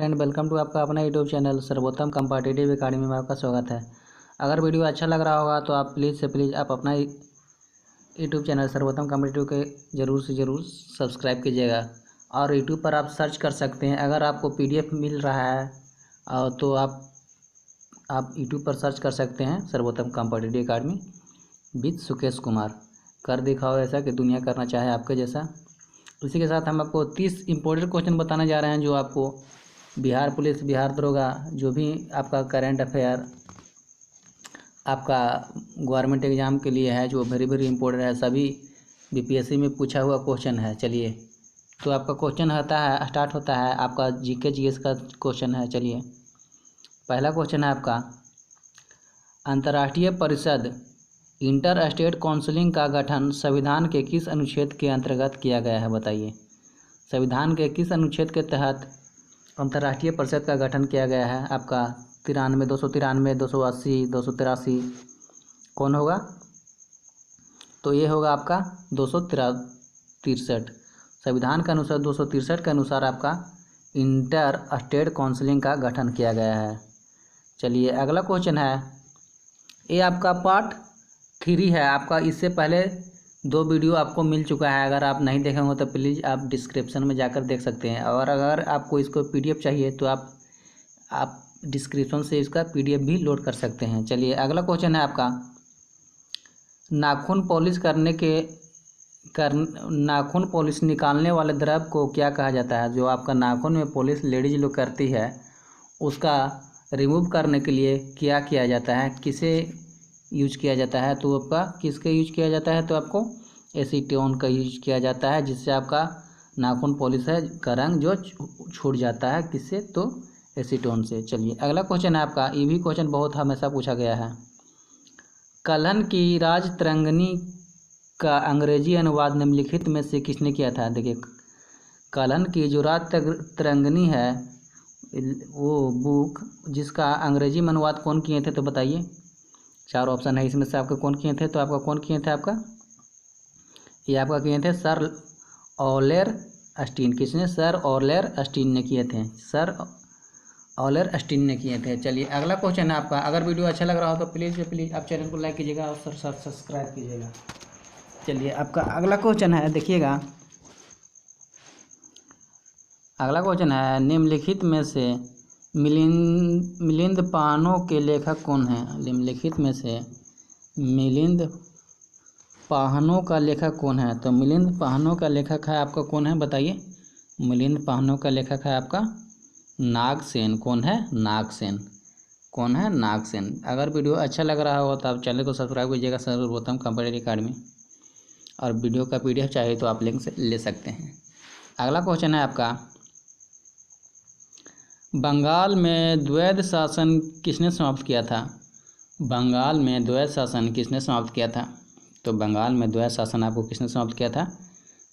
And welcome to आपका अपना YouTube channel सर्वोत्तम कॉम्पिटिटिव एकेडमी में आपका स्वागत है। अगर वीडियो अच्छा लग रहा होगा तो आप प्लीज़ से प्लीज़ आप अपना यूट्यूब चैनल सर्वोत्तम कॉम्पिटिटिव के ज़रूर से ज़रूर सब्सक्राइब कीजिएगा। और यूट्यूब पर आप सर्च कर सकते हैं, अगर आपको PDF मिल रहा है तो आप यूट्यूब पर सर्च कर सकते हैं सर्वोत्तम competitive academy with Sukesh Kumar. कर दिखाओ ऐसा कि दुनिया करना चाहे आपके जैसा। इसी के साथ हम आपको 30 इंपॉर्टेंट क्वेश्चन बताने जा रहे हैं जो आपको बिहार पुलिस, बिहार दरोगा, जो भी आपका करंट अफेयर आपका गवर्नमेंट एग्ज़ाम के लिए है, जो वेरी इंपॉर्टेंट है, सभी BPSC में पूछा हुआ क्वेश्चन है। चलिए, तो आपका क्वेश्चन स्टार्ट होता है, आपका GK GS का क्वेश्चन है। चलिए, पहला क्वेश्चन है आपका, अंतर्राष्ट्रीय परिषद इंटर स्टेट काउंसिलिंग का गठन संविधान के किस अनुच्छेद के अंतर्गत किया गया है? बताइए, संविधान के किस अनुच्छेद के तहत अंतर्राष्ट्रीय परिषद का गठन किया गया है? आपका 93, 293, 280, 283 कौन होगा? तो ये होगा आपका 263। संविधान के अनुसार 263 के अनुसार आपका इंटर स्टेट काउंसिलिंग का गठन किया गया है। चलिए, अगला क्वेश्चन है, ये आपका पार्ट 3 है आपका। इससे पहले 2 वीडियो आपको मिल चुका है, अगर आप नहीं देखे होंगे तो प्लीज़ आप डिस्क्रिप्शन में जाकर देख सकते हैं। और अगर आपको इसको PDF चाहिए तो आप डिस्क्रिप्शन से इसका PDF भी लोड कर सकते हैं। चलिए, अगला क्वेश्चन है आपका, नाखून पॉलिश निकालने वाले द्रव को क्या कहा जाता है? जो आपका नाखून में पॉलिश लेडीज लोग करती है, उसका रिमूव करने के लिए क्या किया जाता है, किसे यूज किया जाता है? तो आपका किसके यूज किया जाता है? तो आपको एसीटोन का यूज किया जाता है, जिससे आपका नाखून पॉलिश है का रंग जो छूट जाता है, किससे? तो एसीटोन से। चलिए, अगला क्वेश्चन है आपका, ये भी क्वेश्चन बहुत हमेशा पूछा गया है, कल्हन की राजतरंगिणी का अंग्रेजी अनुवाद निम्नलिखित में से किसने किया था? देखिए, कल्हन की जो राजतरंगिणी है वो बुक, जिसका अंग्रेजी में अनुवाद कौन किए थे? तो बताइए, 4 ऑप्शन है, इसमें से आपके कौन किए थे? तो आपका कौन किए थे? ये आपका किए थे सर ऑलेर अस्टीन। किसने? सर ऑलेर अस्टीन ने किए थे, सर ऑलेर अस्टीन ने किए थे। चलिए, अगला क्वेश्चन है आपका, अगर वीडियो अच्छा लग रहा हो तो प्लीज़ आप चैनल को लाइक कीजिएगा और सब्सक्राइब कीजिएगा। चलिए, आपका अगला क्वेश्चन है, देखिएगा, अगला क्वेश्चन है, निम्नलिखित में से मिलिंद पानो के लेखक कौन है? निम्नलिखित में से मिलिंद पाहनो का लेखक कौन है? तो मिलिंद पाहनो का लेखक है आपका कौन है? बताइए, मिलिंद पाहनो का लेखक है आपका नागसेन। कौन है? नागसेन। कौन है? नागसेन। अगर वीडियो अच्छा लग रहा हो तो आप चैनल को सब्सक्राइब कीजिएगा सर्वोत्तम कॉम्पिटिटिव एकेडमी, और वीडियो का PDF चाहिए तो आप लिंक से ले सकते हैं। अगला क्वेश्चन है आपका, बंगाल में द्वैध शासन किसने समाप्त किया था? बंगाल में द्वैध शासन किसने समाप्त किया था? तो बंगाल में द्वैध शासन आपको किसने समाप्त किया था?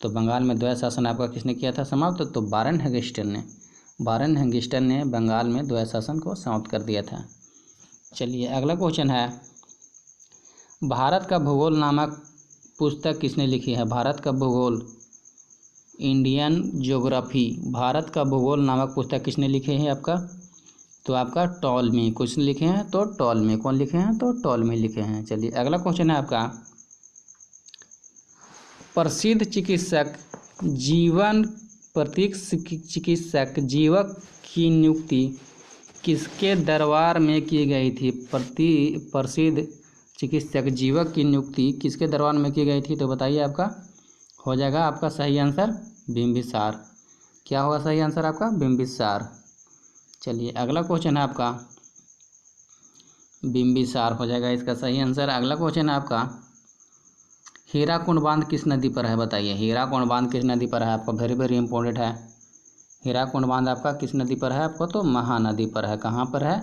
तो बंगाल में द्वैध शासन आपका किसने किया था समाप्त? तो वारेन हेगिस्टन ने बंगाल में द्वैध शासन को समाप्त कर दिया था। चलिए, अगला क्वेश्चन है, भारत का भूगोल नामक पुस्तक किसने लिखी है? भारत का भूगोल, इंडियन ज्योग्राफी, भारत का भूगोल नामक पुस्तक किसने लिखे हैं आपका? तो आपका टॉलमी। किसने लिखे हैं? तो टॉलमी। कौन लिखे हैं? तो टॉलमी लिखे हैं। चलिए, अगला क्वेश्चन है आपका, प्रसिद्ध चिकित्सक जीवक की नियुक्ति किसके दरबार में की गई थी? प्रसिद्ध चिकित्सक जीवक की नियुक्ति किसके दरबार में की गई थी? तो बताइए, आपका हो जाएगा आपका सही आंसर बिंबिसार। क्या होगा सही आंसर आपका? बिंबिसार। चलिए, अगला क्वेश्चन है आपका, बिंबिसार हो जाएगा इसका सही आंसर। अगला क्वेश्चन है आपका, हीराकुंड बांध किस नदी पर है? बताइए, हीराकुंड बांध किस नदी पर है? आपका वेरी इंपॉर्टेंट है। हीराकुंड बांध आपका किस नदी पर है? आपको तो महानदी पर है। कहाँ पर है?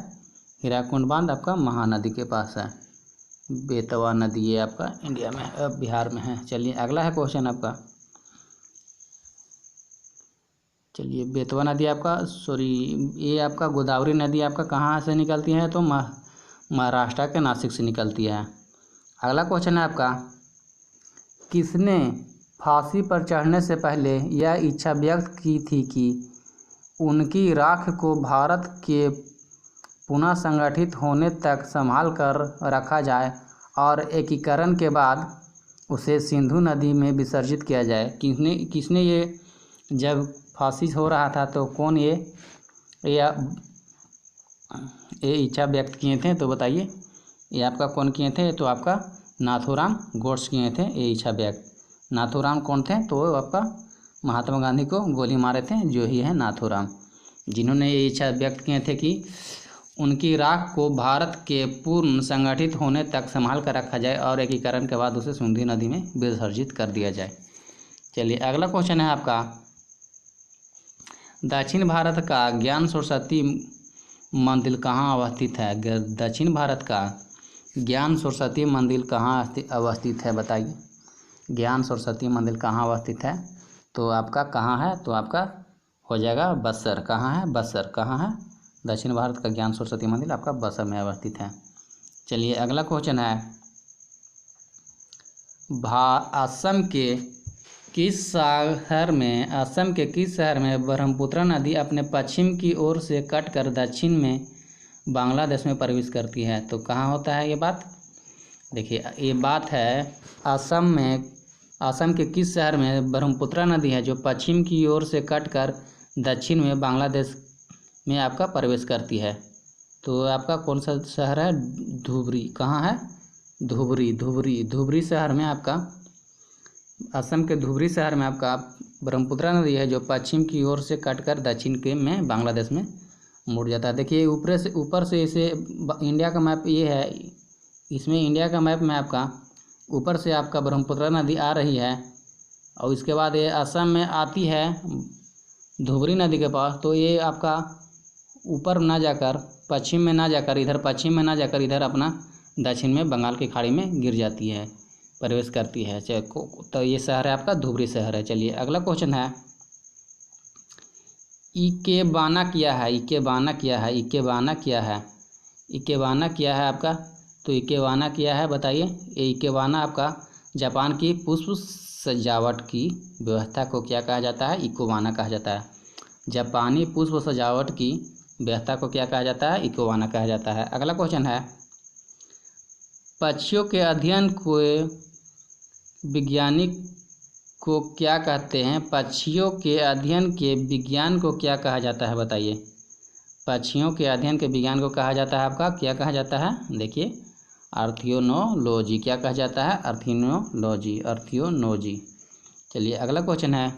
हीराकुंड बांध आपका महानदी के पास है। बेतवा नदी ये आपका इंडिया में, बिहार में है। चलिए, अगला है क्वेश्चन आपका, चलिए, बेतवा नदी आपका ये आपका गोदावरी नदी आपका कहाँ से निकलती है? तो महाराष्ट्र के नासिक से निकलती है। अगला क्वेश्चन है आपका, किसने फांसी पर चढ़ने से पहले यह इच्छा व्यक्त की थी कि उनकी राख को भारत के पुनः संगठित होने तक संभाल कर रखा जाए और एकीकरण के बाद उसे सिंधु नदी में विसर्जित किया जाए। किसने ये जब फांसी हो रहा था तो कौन ये इच्छा व्यक्त किए थे, तो बताइए ये आपका कौन किए थे? तो आपका नाथूराम गोड्से किए थे ये इच्छा व्यक्त। नाथूराम कौन थे? तो आपका महात्मा गांधी को गोली मारे थे जो ही है नाथूराम, जिन्होंने ये इच्छा व्यक्त किए थे कि उनकी राख को भारत के पूर्ण संगठित होने तक संभाल कर रखा जाए और एकीकरण के बाद उसे सिंधु नदी में विसर्जित कर दिया जाए। चलिए अगला क्वेश्चन है आपका, दक्षिण भारत का ज्ञान सरस्वती मंदिर कहाँ अवस्थित है? दक्षिण भारत का ज्ञान सरस्वती मंदिर कहाँ अवस्थित है? बताइए ज्ञान सरस्वती मंदिर कहाँ अवस्थित है? तो आपका कहाँ है? तो आपका हो जाएगा बक्सर। कहाँ है? बक्सर। कहाँ है? दक्षिण भारत का ज्ञान सरस्वती मंदिर आपका बक्सर में अवस्थित है। चलिए अगला क्वेश्चन है, असम के किस शहर में ब्रह्मपुत्र नदी अपने पश्चिम की ओर से कटकर दक्षिण में बांग्लादेश में प्रवेश करती है? तो कहाँ होता है ये बात? देखिए ये बात है असम के किस शहर में ब्रह्मपुत्र नदी है जो पश्चिम की ओर से कटकर दक्षिण में बांग्लादेश में आपका प्रवेश करती है? तो आपका कौन सा शहर है? धुबरी। कहाँ है? धुबरी शहर में आपका, असम के धुबरी शहर में आपका ब्रह्मपुत्र नदी है जो पश्चिम की ओर से कटकर दक्षिण के में बांग्लादेश में मुड़ जाता है। देखिए ऊपर से इसे इंडिया का मैप ये है, इसमें इंडिया का मैप में आपका ऊपर से आपका ब्रह्मपुत्र नदी आ रही है और इसके बाद ये असम में आती है धुबरी नदी के पास। तो ये आपका ऊपर ना जाकर पश्चिम में ना जाकर इधर अपना दक्षिण में बंगाल की खाड़ी में गिर जाती है, प्रवेश करती है। तो ये शहर है आपका धुबरी शहर है। चलिए अगला क्वेश्चन है, इकेबाना क्या है आपका? तो इकेबाना क्या है बताइए? इकेबाना आपका जापान की पुष्प सजावट की व्यवस्था को क्या कहा जाता है? इकोबाना कहा जाता है। जापानी पुष्प सजावट की व्यवस्था को क्या कहा जाता है? इकोबाना कहा जाता है। अगला क्वेश्चन है, पक्षियों के अध्ययन को वैज्ञानिक को क्या कहते हैं? पक्षियों के अध्ययन के विज्ञान को क्या कहा जाता है? बताइए पक्षियों के अध्ययन के विज्ञान को कहा जाता है आपका क्या कहा जाता है? देखिए आर्थियोनोलॉजी। क्या कहा जाता है? आर्थियोनोलॉजी। चलिए अगला क्वेश्चन है,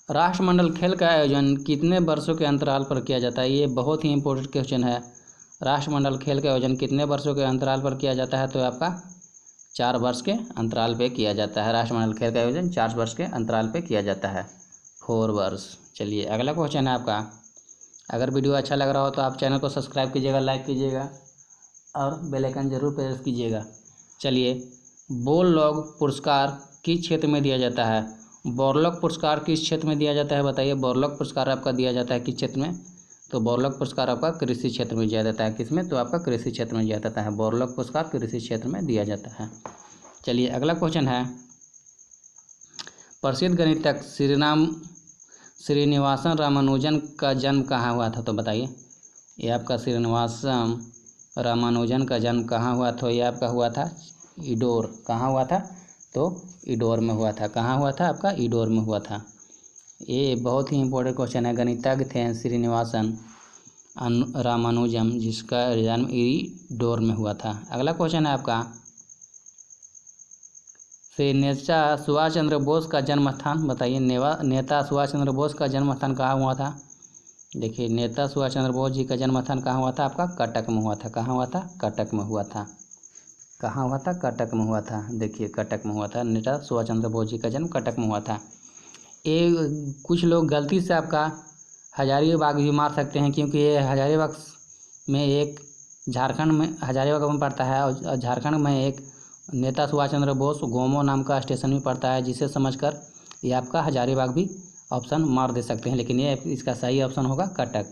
राष्ट्रमंडल खेल का आयोजन कितने वर्षों के अंतराल पर किया जाता है? ये बहुत ही इंपॉर्टेंट क्वेश्चन है। राष्ट्रमंडल खेल का आयोजन कितने वर्षों के अंतराल पर किया जाता है? तो आपका 4 वर्ष के अंतराल पे किया जाता है। राष्ट्रमंडल खेल का आयोजन 4 वर्ष के अंतराल पे किया जाता है, 4 वर्ष। चलिए अगला क्वेश्चन है आपका, अगर वीडियो अच्छा लग रहा हो तो आप चैनल को सब्सक्राइब कीजिएगा, लाइक कीजिएगा और बेल आइकन जरूर प्रेस कीजिएगा। चलिए बोरलॉग पुरस्कार किस क्षेत्र में दिया जाता है? बोरलॉग पुरस्कार किस क्षेत्र में दिया जाता है? बताइए बोरलॉग पुरस्कार आपका दिया जाता है किस क्षेत्र में? तो बोरलॉग पुरस्कार आपका कृषि क्षेत्र में दिया जाता है। किसमें? तो आपका कृषि क्षेत्र में दिया जाता है। बोरलॉग पुरस्कार कृषि क्षेत्र में दिया जाता है। चलिए अगला क्वेश्चन है, प्रसिद्ध गणितज्ञ श्रीनिवासन रामानुजन का जन्म कहाँ हुआ था? तो बताइए ये आपका श्रीनिवासन रामानुजन का जन्म कहाँ हुआ था? ये आपका हुआ था इंदौर। कहाँ हुआ था? तो इंदौर में हुआ था। कहाँ हुआ था? आपका इंदौर में हुआ था। ये बहुत ही इंपॉर्टेंट क्वेश्चन है। गणितज्ञ थे श्रीनिवासन रामानुजम, जिसका जन्म इंदौर में हुआ था। अगला क्वेश्चन है आपका, नेता सुभाष चंद्र बोस का जन्म स्थान बताइए। नेता सुभाष चंद्र बोस का जन्म स्थान कहाँ हुआ था? देखिए नेता सुभाष चंद्र बोस जी का जन्म स्थान कहाँ हुआ था? आपका कटक में हुआ था। कहाँ हुआ था? कटक में हुआ था। कहाँ हुआ था? कटक में हुआ था। देखिए कटक में हुआ था। नेता सुभाष चंद्र बोस जी का जन्म कटक में हुआ था। कुछ लोग गलती से आपका हजारीबाग भी मार सकते हैं, क्योंकि ये हजारीबाग में एक झारखंड में हजारीबाग में पड़ता है और झारखंड में एक नेता सुभाष चंद्र बोस गोमो नाम का स्टेशन भी पड़ता है, जिसे समझकर ये आपका हजारीबाग भी ऑप्शन मार दे सकते हैं, लेकिन ये इसका सही ऑप्शन होगा कटक।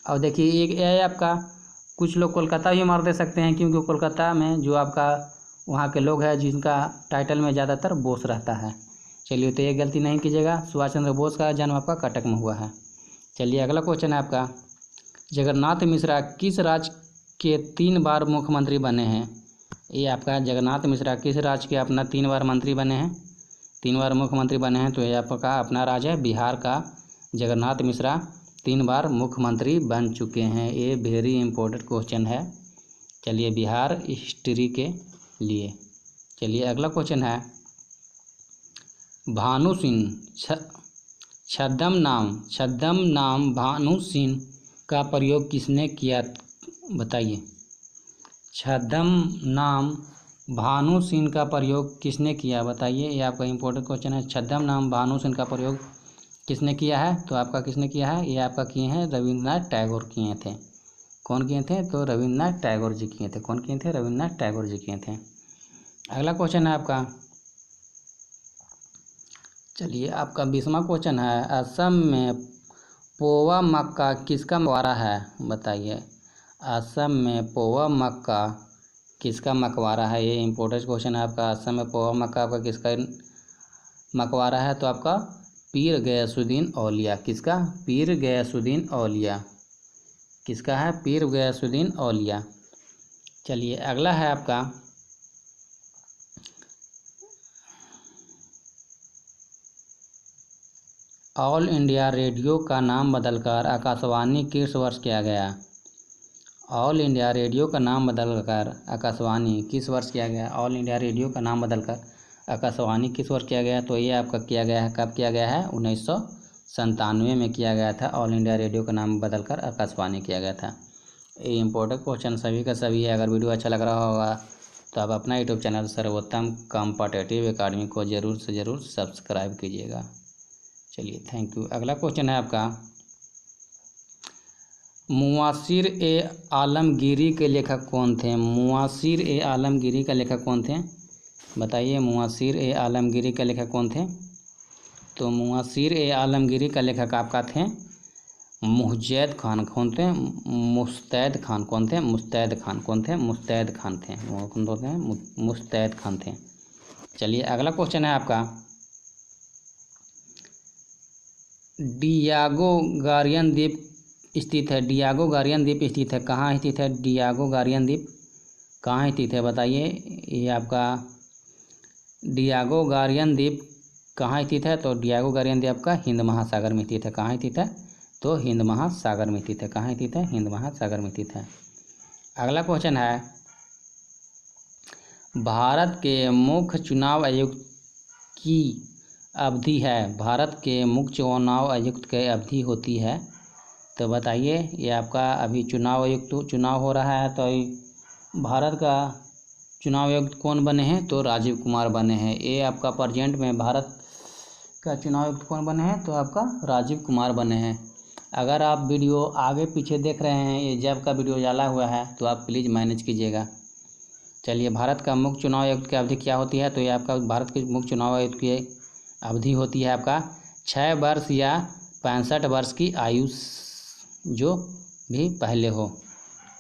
और देखिए ये आपका कुछ लोग कोलकाता भी मार दे सकते हैं, क्योंकि कोलकाता में जो आपका वहाँ के लोग हैं जिनका टाइटल में ज़्यादातर बोस रहता है, चलिए, तो ये गलती नहीं कीजिएगा। सुभाष चंद्र बोस का जन्म आपका कटक में हुआ है। चलिए, अगला क्वेश्चन है आपका, जगन्नाथ मिश्रा किस राज्य के 3 बार मुख्यमंत्री बने हैं? ये आपका जगन्नाथ मिश्रा किस राज्य के अपना 3 बार मंत्री बने हैं, 3 बार मुख्यमंत्री बने हैं? तो ये आपका अपना राज्य है बिहार का। जगन्नाथ मिश्रा 3 बार मुख्यमंत्री बन चुके हैं। ये वेरी इंपॉर्टेंट क्वेश्चन है। चलिए, बिहार हिस्ट्री के लिए। चलिए, अगला क्वेश्चन है, भानु सिंह छद्म नाम भानु सिंह का प्रयोग किसने किया? बताइए। छद्म नाम भानु सिंह का प्रयोग किसने किया? बताइए। ये आपका इंपॉर्टेंट क्वेश्चन है। छद्म नाम भानु सिंह का प्रयोग किसने किया है? तो आपका किसने किया है? ये आपका किए हैं रविन्द्रनाथ टैगोर किए थे। कौन किए थे? तो रविन्द्रनाथ टैगोर जी किए थे। कौन किए थे? रविन्द्रनाथ टैगोर जी किए थे। अगला क्वेश्चन है आपका, चलिए, आपका 20वां क्वेश्चन है, असम में पोवा मक्का किसका मकबरा है? बताइए। असम में पोवा मक्का किसका मकबरा है? ये इंपॉर्टेंट क्वेश्चन है आपका। असम में पोवा मक्का आपका किसका मकबरा है? तो आपका पीर गयासुद्दीन औलिया। किसका? पीर गयासुद्दीन औलिया। किसका है? पीर गयासुद्दीन औलिया। चलिए, अगला है आपका, ऑल इंडिया रेडियो का नाम बदलकर आकाशवाणी किस वर्ष किया गया? ऑल इंडिया रेडियो का नाम बदलकर आकाशवाणी किस वर्ष किया गया? ऑल इंडिया रेडियो का नाम बदलकर आकाशवाणी किस वर्ष किया गया? तो ये आपका किया गया है, कब किया गया है? 1997 में किया गया था। ऑल इंडिया रेडियो का नाम बदलकर आकाशवाणी किया गया था। ये इंपॉर्टेंट क्वेश्चन सभी का सभी है। अगर वीडियो अच्छा लग रहा होगा तो आप अपना यूट्यूब चैनल सर्वोत्तम कॉम्पिटिटिव एकेडमी को ज़रूर से ज़रूर सब्सक्राइब कीजिएगा। चलिए, थैंक यू। अगला क्वेश्चन है आपका, मुआसिर ए आलमगीरी के लेखक कौन थे? मुआसिर ए आलमगीरी का लेखक कौन थे? बताइए। मुआसिर ए आलमगीरी का लेखक कौन थे? तो मुआसिर ए आलमगीरी का लेखक आपका थे मुस्तैद खान। कौन थे? मुस्तैद खान। कौन थे? मुस्तैद खान। कौन थे? मुस्तैद खान थे। कौन थे? मुस्तैद खान थे। चलिए, अगला क्वेश्चन है आपका, डियागो गारियन द्वीप स्थित है। डियागो गारियन द्वीप स्थित है। कहाँ स्थित है? डियागो गारियन द्वीप कहाँ स्थित है? बताइए। ये आपका डियागो गारियन द्वीप कहाँ स्थित है? तो डियागो गारियन द्वीप आपका हिंद महासागर में स्थित है। कहाँ स्थित है? तो हिंद महासागर में स्थित है। कहाँ स्थित है? हिंद महासागर में स्थित है। अगला क्वेश्चन है, भारत के मुख्य चुनाव आयुक्त की अवधि है। भारत के मुख्य चुनाव आयुक्त की अवधि होती है। तो बताइए। ये आपका अभी चुनाव आयुक्त चुनाव हो रहा है, तो भारत का चुनाव आयुक्त कौन बने हैं? तो राजीव कुमार बने हैं। ये आपका प्रेजेंट में भारत का चुनाव आयुक्त कौन बने हैं? तो आपका राजीव कुमार बने हैं। अगर आप वीडियो आगे पीछे देख रहे हैं, ये जब का वीडियो डाला हुआ है, तो आप प्लीज़ मैनेज कीजिएगा। चलिए, भारत का मुख्य चुनाव आयुक्त की अवधि क्या होती है? तो ये आपका भारत के मुख्य चुनाव आयुक्त की अवधि होती है आपका 6 वर्ष या 65 वर्ष की आयु जो भी पहले हो।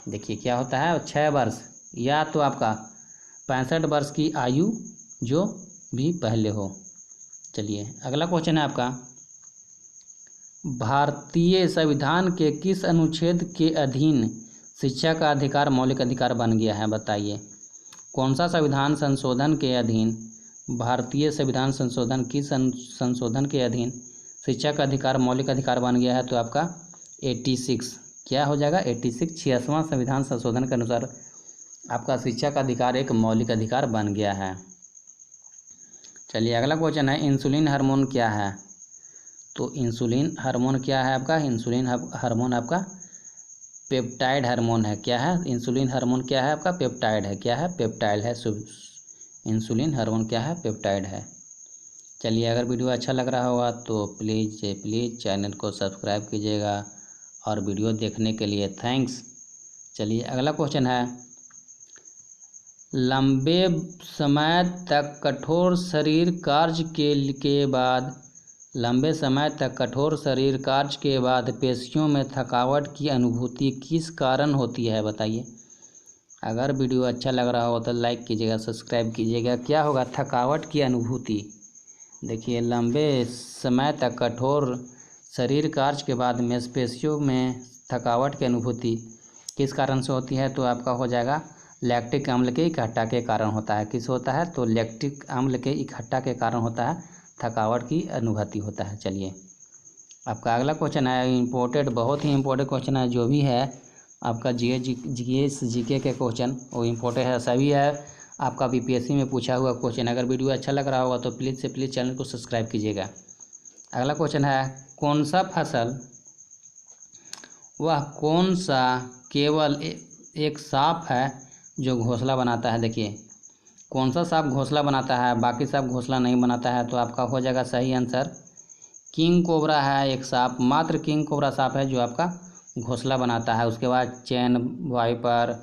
देखिए, क्या होता है? 6 वर्ष या तो आपका 65 वर्ष की आयु जो भी पहले हो। चलिए, अगला क्वेश्चन है आपका, भारतीय संविधान के किस अनुच्छेद के अधीन शिक्षा का अधिकार मौलिक अधिकार बन गया है? बताइए। कौन सा संविधान संशोधन के अधीन, भारतीय संविधान संशोधन किस संशोधन के अधीन शिक्षा का अधिकार मौलिक अधिकार बन गया है? तो आपका 86 क्या हो जाएगा? 86 66वां संविधान संशोधन के अनुसार आपका शिक्षा का अधिकार एक मौलिक अधिकार बन गया है। चलिए, अगला क्वेश्चन है, इंसुलिन हार्मोन क्या है? तो इंसुलिन हार्मोन क्या है आपका? इंसुलिन हार्मोन आपका पेप्टाइड हार्मोन है। क्या है? इंसुलिन हार्मोन क्या है आपका? पेप्टाइड है। क्या है? पेप्टाइड है। इंसुलिन हार्मोन क्या है? पेप्टाइड है। चलिए, अगर वीडियो अच्छा लग रहा होगा तो प्लीज़ चैनल को सब्सक्राइब कीजिएगा और वीडियो देखने के लिए थैंक्स। चलिए, अगला क्वेश्चन है, लंबे समय तक कठोर शरीर कार्य के बाद लंबे समय तक कठोर शरीर कार्य के बाद पेशियों में थकावट की अनुभूति किस कारण होती है? बताइए। अगर वीडियो अच्छा लग रहा हो तो लाइक कीजिएगा, सब्सक्राइब कीजिएगा। क्या होगा? थकावट की अनुभूति। देखिए, लंबे समय तक कठोर शरीर कार्य के बाद मांसपेशियों में थकावट की अनुभूति किस कारण से होती है? तो आपका हो जाएगा लैक्टिक अम्ल के इकट्ठा के कारण होता है। किस होता है? तो लैक्टिक अम्ल के इकट्ठा के कारण होता है, थकावट की अनुभूति होता है। चलिए, आपका अगला क्वेश्चन है इम्पोर्टेड, बहुत ही इम्पोर्टेंट क्वेश्चन है। जो भी है आपका जीके के क्वेश्चन वो इम्पोर्टेंट है, सभी है आपका बीपीएससी में पूछा हुआ क्वेश्चन। अगर वीडियो अच्छा लग रहा होगा तो प्लीज़ से प्लीज़ चैनल को सब्सक्राइब कीजिएगा। अगला क्वेश्चन है कौन सा फसल वह कौन सा केवल एक सांप है जो घोंसला बनाता है? देखिए, कौन सा सांप घोंसला बनाता है, बाकी सांप घोंसला नहीं बनाता है? तो आपका हो जाएगा सही आंसर किंग कोबरा है एक सांप, मात्र किंग कोबरा सांप है जो आपका घोंसला बनाता है। उसके बाद चैन वाइपर,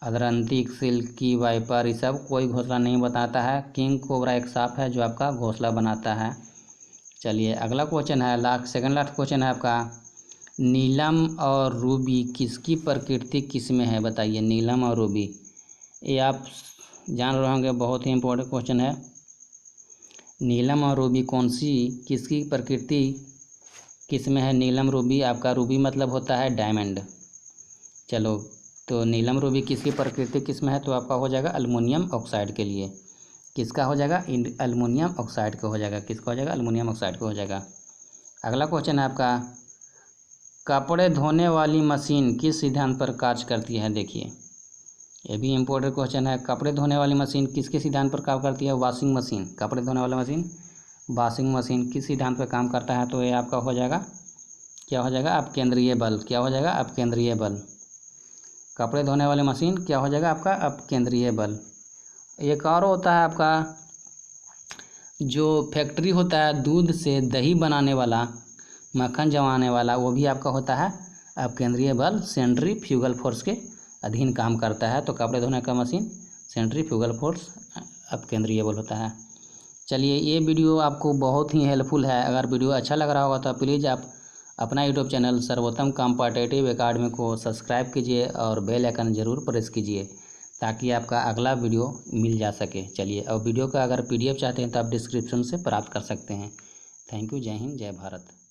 अदरंती, सिल्की वाइपर, ये सब कोई घोंसला नहीं बनाता है। किंग कोबरा एक सांप है जो आपका घोंसला बनाता है। चलिए, अगला क्वेश्चन है सेकंड लास्ट क्वेश्चन है आपका, नीलम और रूबी किसकी प्रकृति किस्में है? बताइए, नीलम और रूबी, ये आप जान रहे होंगे, बहुत ही इंपॉर्टेंट क्वेश्चन है। नीलम और रूबी किसकी प्रकृति किस्में है? नीलम रूबी, आपका रूबी मतलब होता है डायमंड। चलो, तो नीलम रूबी किसकी प्रकृति किस्में है? तो आपका हो जाएगा अल्युमिनियम ऑक्साइड के लिए। किसका हो जाएगा? अल्युमिनियम ऑक्साइड का हो जाएगा। किसका हो जाएगा? अल्युमिनियम ऑक्साइड का हो जाएगा। अगला क्वेश्चन है आपका, कपड़े धोने वाली मशीन किस सिद्धांत पर कार्य करती है? देखिए, ये भी इम्पोर्टेंट क्वेश्चन है। कपड़े धोने वाली मशीन किसके सिद्धांत पर काम करती है? Washing machine. कपड़े धोने वाली मशीन वॉशिंग मशीन किस सिद्धांत पर काम करता है? तो ये आपका हो जाएगा, क्या हो जाएगा? अपकेंद्रीय बल। क्या हो जाएगा? अपकेंद्रीय बल। कपड़े धोने वाली मशीन क्या हो जाएगा आपका? अपकेंद्रीय बल। एक और होता है आपका, जो फैक्ट्री होता है दूध से दही बनाने वाला, मक्खन जमाने वाला, वो भी आपका होता है अपकेंद्रीय बल, सेंट्रीफ्यूगल फोर्स के अधीन काम करता है। तो कपड़े धोने का मशीन सेंट्रीफ्यूगल फोर्स अपकेंद्रीय बल होता है। चलिए, ये वीडियो आपको बहुत ही हेल्पफुल है। अगर वीडियो अच्छा लग रहा होगा तो प्लीज़ आप अपना यूट्यूब चैनल सर्वोत्तम कॉम्पिटिटिव एकेडमी को सब्सक्राइब कीजिए और बेल आइकन ज़रूर प्रेस कीजिए ताकि आपका अगला वीडियो मिल जा सके। चलिए, और वीडियो का अगर PDF चाहते हैं तो आप डिस्क्रिप्शन से प्राप्त कर सकते हैं। Thank you. जय हिंद, जय भारत।